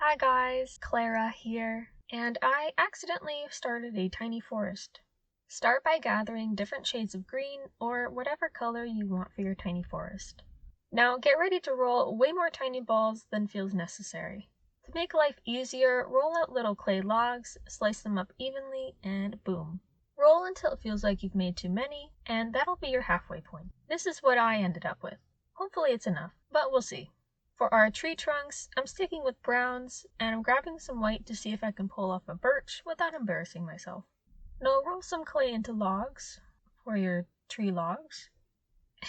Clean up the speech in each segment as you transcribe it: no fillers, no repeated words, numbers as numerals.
Hi guys, Clara here, and I accidentally started a tiny forest. Start by gathering different shades of green or whatever color you want for your tiny forest. Now get ready to roll way more tiny balls than feels necessary. To make life easier, roll out little clay logs, slice them up evenly, and boom. Roll until it feels like you've made too many, and that'll be your halfway point. This is what I ended up with. Hopefully it's enough, but we'll see. For our tree trunks, I'm sticking with browns, and I'm grabbing some white to see if I can pull off a birch without embarrassing myself. Now roll some clay into logs, for your tree logs,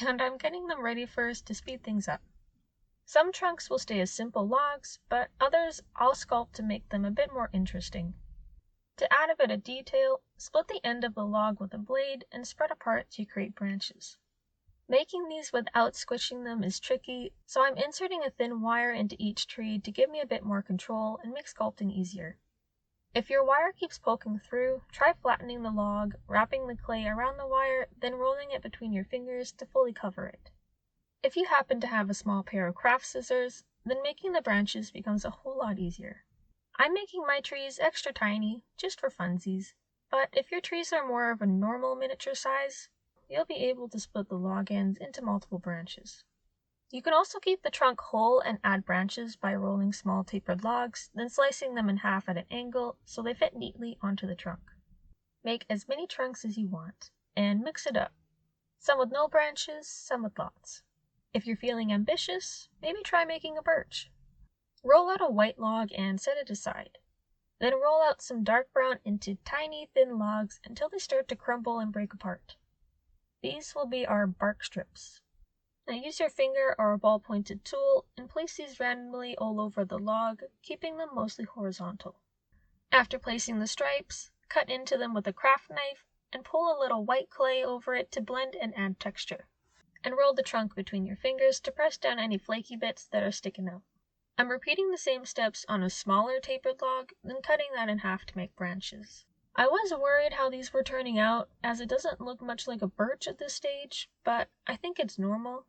and I'm getting them ready first to speed things up. Some trunks will stay as simple logs, but others I'll sculpt to make them a bit more interesting. To add a bit of detail, split the end of the log with a blade and spread apart to create branches. Making these without squishing them is tricky, so I'm inserting a thin wire into each tree to give me a bit more control and make sculpting easier. If your wire keeps poking through, try flattening the log, wrapping the clay around the wire, then rolling it between your fingers to fully cover it. If you happen to have a small pair of craft scissors, then making the branches becomes a whole lot easier. I'm making my trees extra tiny, just for funsies, but if your trees are more of a normal miniature size, you'll be able to split the log ends into multiple branches. You can also keep the trunk whole and add branches by rolling small tapered logs, then slicing them in half at an angle so they fit neatly onto the trunk. Make as many trunks as you want, and mix it up. Some with no branches, some with lots. If you're feeling ambitious, maybe try making a birch. Roll out a white log and set it aside. Then roll out some dark brown into tiny, thin logs until they start to crumble and break apart. These will be our bark strips. Now use your finger or a ball-pointed tool and place these randomly all over the log, keeping them mostly horizontal. After placing the stripes, cut into them with a craft knife and pull a little white clay over it to blend and add texture. And roll the trunk between your fingers to press down any flaky bits that are sticking out. I'm repeating the same steps on a smaller tapered log, then cutting that in half to make branches. I was worried how these were turning out, as it doesn't look much like a birch at this stage, but I think it's normal.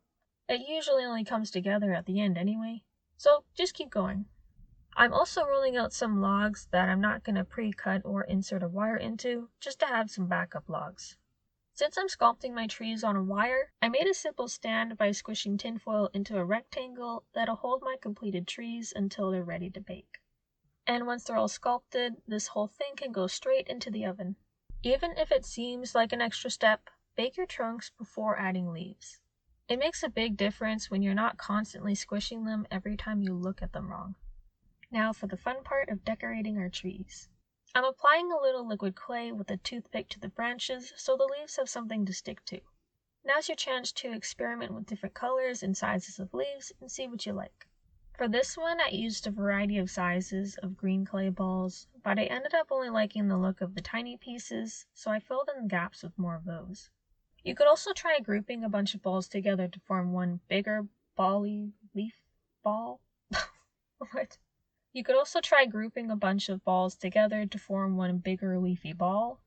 It usually only comes together at the end anyway, so just keep going. I'm also rolling out some logs that I'm not going to pre-cut or insert a wire into, just to have some backup logs. Since I'm sculpting my trees on a wire, I made a simple stand by squishing tinfoil into a rectangle that'll hold my completed trees until they're ready to bake. And once they're all sculpted, this whole thing can go straight into the oven. Even if it seems like an extra step, bake your trunks before adding leaves. It makes a big difference when you're not constantly squishing them every time you look at them wrong. Now for the fun part of decorating our trees. I'm applying a little liquid clay with a toothpick to the branches so the leaves have something to stick to. Now's your chance to experiment with different colors and sizes of leaves and see what you like. For this one, I used a variety of sizes of green clay balls, but I ended up only liking the look of the tiny pieces, so I filled in the gaps with more of those. You could also try grouping a bunch of balls together to form one bigger bally leaf ball. What? You could also try grouping a bunch of balls together to form one bigger leafy ball.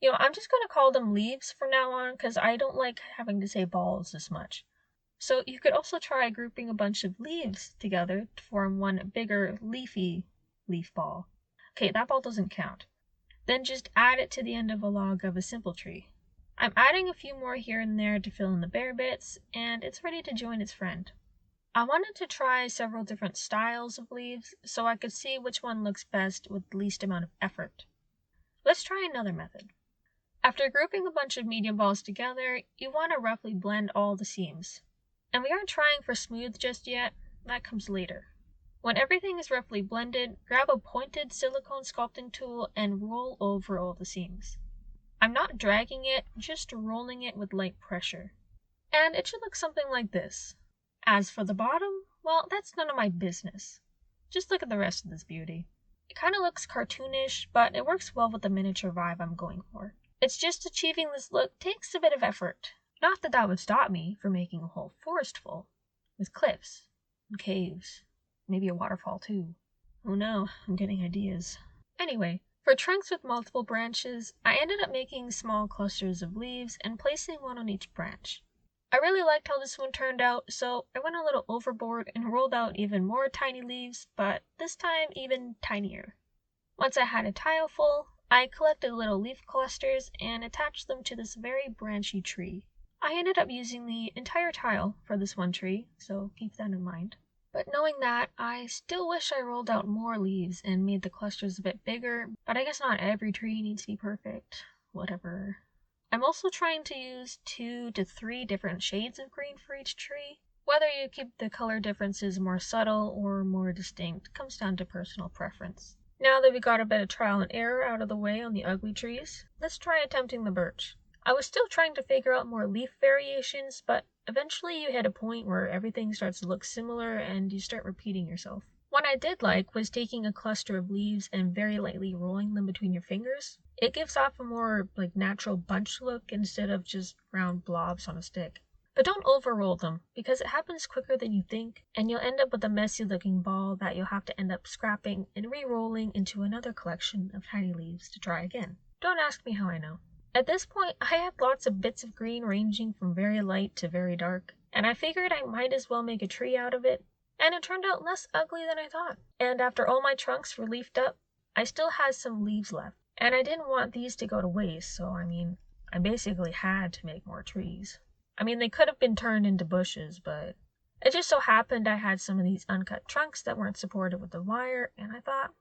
I'm just going to call them leaves from now on because I don't like having to say balls as much. So you could also try grouping a bunch of leaves together to form one bigger leafy leaf ball. Okay, that ball doesn't count. Then just add it to the end of a log of a simple tree. I'm adding a few more here and there to fill in the bare bits, and it's ready to join its friend. I wanted to try several different styles of leaves so I could see which one looks best with the least amount of effort. Let's try another method. After grouping a bunch of medium balls together, you want to roughly blend all the seams. And we aren't trying for smooth just yet, that comes later. When everything is roughly blended, grab a pointed silicone sculpting tool and roll over all the seams. I'm not dragging it, just rolling it with light pressure. And it should look something like this. As for the bottom, well, that's none of my business. Just look at the rest of this beauty. It kind of looks cartoonish, but it works well with the miniature vibe I'm going for. It's just achieving this look takes a bit of effort. Not that that would stop me from making a whole forest full, with cliffs and caves, maybe a waterfall too. Oh no, I'm getting ideas. Anyway, for trunks with multiple branches, I ended up making small clusters of leaves and placing one on each branch. I really liked how this one turned out, so I went a little overboard and rolled out even more tiny leaves, but this time even tinier. Once I had a tile full, I collected little leaf clusters and attached them to this very branchy tree. I ended up using the entire tile for this one tree, so keep that in mind. But knowing that, I still wish I rolled out more leaves and made the clusters a bit bigger, but I guess not every tree needs to be perfect. Whatever. I'm also trying to use 2 to 3 different shades of green for each tree. Whether you keep the color differences more subtle or more distinct comes down to personal preference. Now that we got a bit of trial and error out of the way on the ugly trees, let's try attempting the birch. I was still trying to figure out more leaf variations, but eventually you hit a point where everything starts to look similar and you start repeating yourself. One I did like was taking a cluster of leaves and very lightly rolling them between your fingers. It gives off a more natural bunch look instead of just round blobs on a stick. But don't overroll them, because it happens quicker than you think, and you'll end up with a messy looking ball that you'll have to end up scrapping and re-rolling into another collection of tiny leaves to try again. Don't ask me how I know. At this point, I had lots of bits of green ranging from very light to very dark, and I figured I might as well make a tree out of it, and it turned out less ugly than I thought. And after all my trunks were leafed up, I still had some leaves left, and I didn't want these to go to waste, so I basically had to make more trees. They could have been turned into bushes, but it just so happened I had some of these uncut trunks that weren't supported with the wire, and I thought,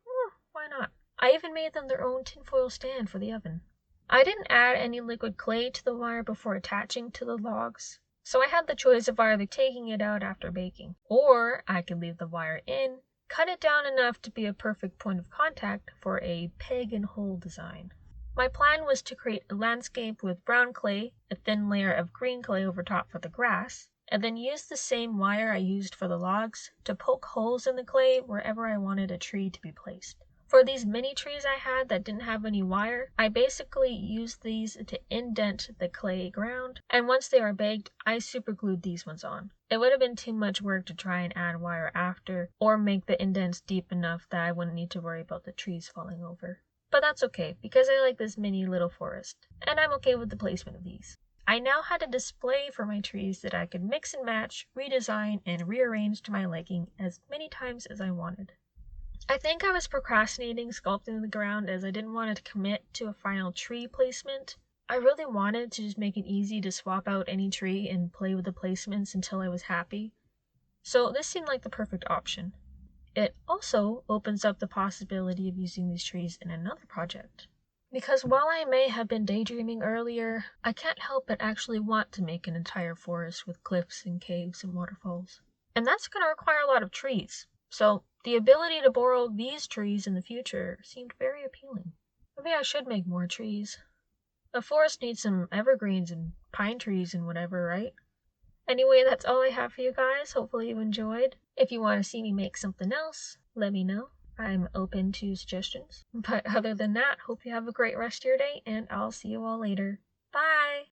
why not? I even made them their own tinfoil stand for the oven. I didn't add any liquid clay to the wire before attaching to the logs, so I had the choice of either taking it out after baking, or I could leave the wire in, cut it down enough to be a perfect point of contact for a peg and hole design. My plan was to create a landscape with brown clay, a thin layer of green clay over top for the grass, and then use the same wire I used for the logs to poke holes in the clay wherever I wanted a tree to be placed. For these mini trees I had that didn't have any wire, I basically used these to indent the clay ground, and once they were baked, I superglued these ones on. It would have been too much work to try and add wire after, or make the indents deep enough that I wouldn't need to worry about the trees falling over. But that's okay, because I like this mini little forest, and I'm okay with the placement of these. I now had a display for my trees that I could mix and match, redesign, and rearrange to my liking as many times as I wanted. I think I was procrastinating sculpting the ground as I didn't want to commit to a final tree placement. I really wanted to just make it easy to swap out any tree and play with the placements until I was happy. So this seemed like the perfect option. It also opens up the possibility of using these trees in another project. Because while I may have been daydreaming earlier, I can't help but actually want to make an entire forest with cliffs and caves and waterfalls. And that's going to require a lot of trees. So the ability to borrow these trees in the future seemed very appealing. Maybe I should make more trees. A forest needs some evergreens and pine trees and whatever, right? Anyway, that's all I have for you guys. Hopefully you enjoyed. If you want to see me make something else, let me know. I'm open to suggestions. But other than that, hope you have a great rest of your day, and I'll see you all later. Bye!